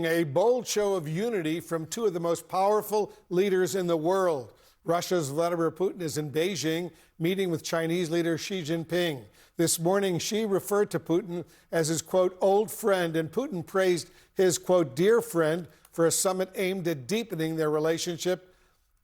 A bold show of unity from two of the most powerful leaders in the world. Russia's Vladimir Putin is in Beijing, meeting with Chinese leader Xi Jinping. This morning, Xi referred to Putin as his, quote, old friend, and Putin praised his, quote, dear friend for a summit aimed at deepening their relationship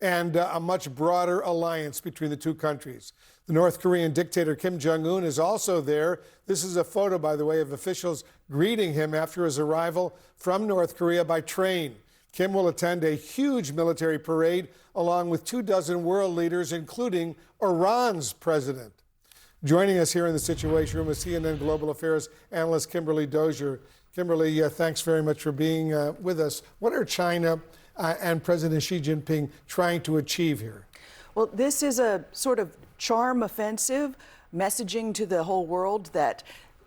and a much broader alliance between the two countries. The North Korean dictator Kim Jong-un is also there. This is a photo, by the way, of officials greeting him after his arrival from North Korea by train. Kim will attend a huge military parade along with 24 world leaders, including Iran's president. Joining us here in the Situation Room is CNN Global Affairs analyst Kimberly Dozier. Kimberly, thanks very much for being with us. What are China and President Xi Jinping trying to achieve here? Well, this is a sort of charm offensive, messaging to the whole world that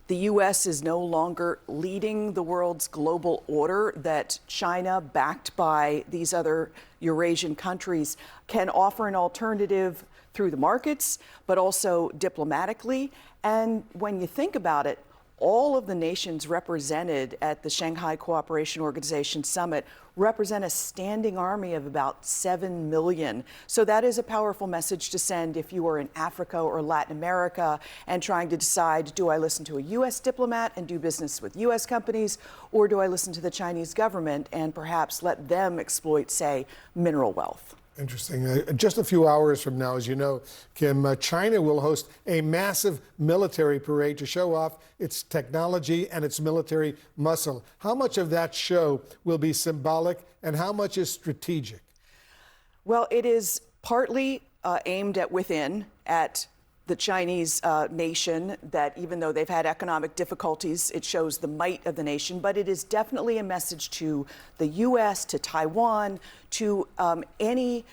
the U.S. is no longer leading the world's global order, that China, backed by these other Eurasian countries, can offer an alternative through the markets, but also diplomatically. And when you think about it, all of the nations represented at the Shanghai Cooperation Organization Summit represent a standing army of about 7 million. So that is a powerful message to send if you are in Africa or Latin America and trying to decide, do I listen to a U.S. diplomat and do business with U.S. companies, or do I listen to the Chinese government and perhaps let them exploit, say, mineral wealth? Interesting. Just a few hours from now, as you know, Kim, China will host a massive military parade to show off its technology and its military muscle. How much of that show will be symbolic and how much is strategic? Well, it is partly aimed at the Chinese nation, that even though they've had economic difficulties, it shows the might of the nation. But it is definitely a message to the U.S., to Taiwan, to any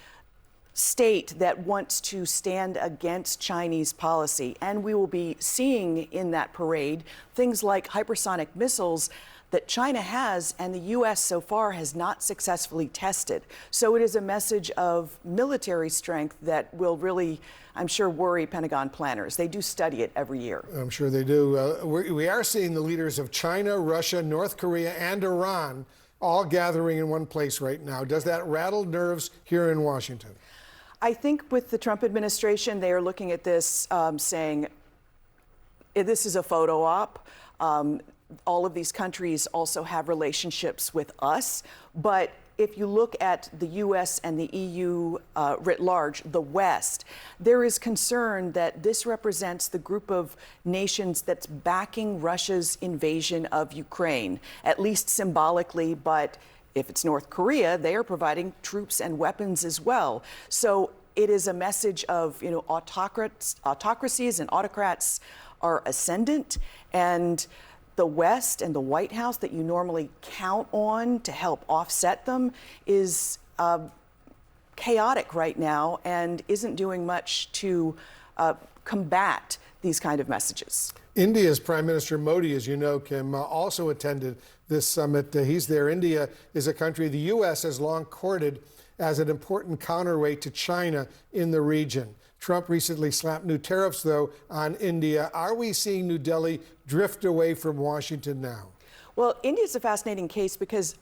state that wants to stand against Chinese policy. And we will be seeing in that parade things like hypersonic missiles that China has and the U.S. so far has not successfully tested. So it is a message of military strength that will really, I'm sure, worry Pentagon planners. They do study it every year. I'm sure they do. We are seeing the leaders of China, Russia, North Korea, and Iran all gathering in one place right now. Does that rattle nerves here in Washington? I think with the Trump administration, they are looking at this saying, this is a photo op. All of these countries also have relationships with us. But if you look at the U.S. and the EU writ large, the West, there is concern that this represents the group of nations that's backing Russia's invasion of Ukraine, at least symbolically. But if it's North Korea, they are providing troops and weapons as well. So it is a message of, autocracies and autocrats are ascendant, and the West and the White House that you normally count on to help offset them is chaotic right now and isn't doing much to combat these kind of messages. India's Prime Minister Modi, as you know, Kim, also attended this summit. He's there. India is a country the U.S. has long courted as an important counterweight to China in the region. Trump recently slapped new tariffs, though, on India. Are we seeing New Delhi drift away from Washington now? Well, India's a fascinating case because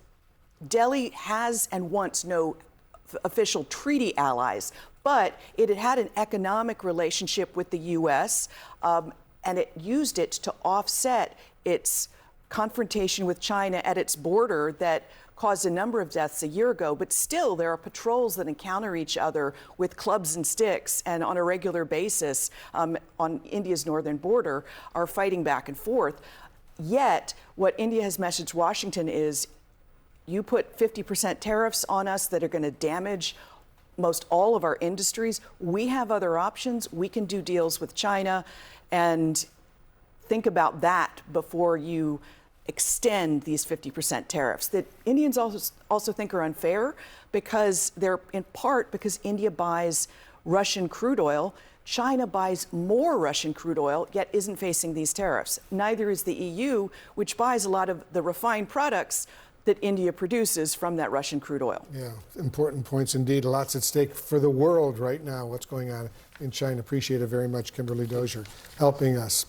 Delhi has and wants no official treaty allies, but it had had an economic relationship with the U.S., and it used it to offset its confrontation with China at its border that caused a number of deaths a year ago. But still, there are patrols that encounter each other with clubs and sticks and on a regular basis on India's northern border are fighting back and forth. Yet, what India has messaged Washington is, you put 50% tariffs on us that are going to damage most all of our industries. We have other options. We can do deals with China, and think about that before you extend these 50% tariffs that Indians also think are unfair, because they're in part because India buys Russian crude oil. China buys more Russian crude oil, yet isn't facing these tariffs. Neither is the EU, which buys a lot of the refined products that India produces from that Russian crude oil. Yeah, important points indeed. Lots at stake for the world right now, what's going on in China. Appreciate it very much, Kimberly Dozier, helping us.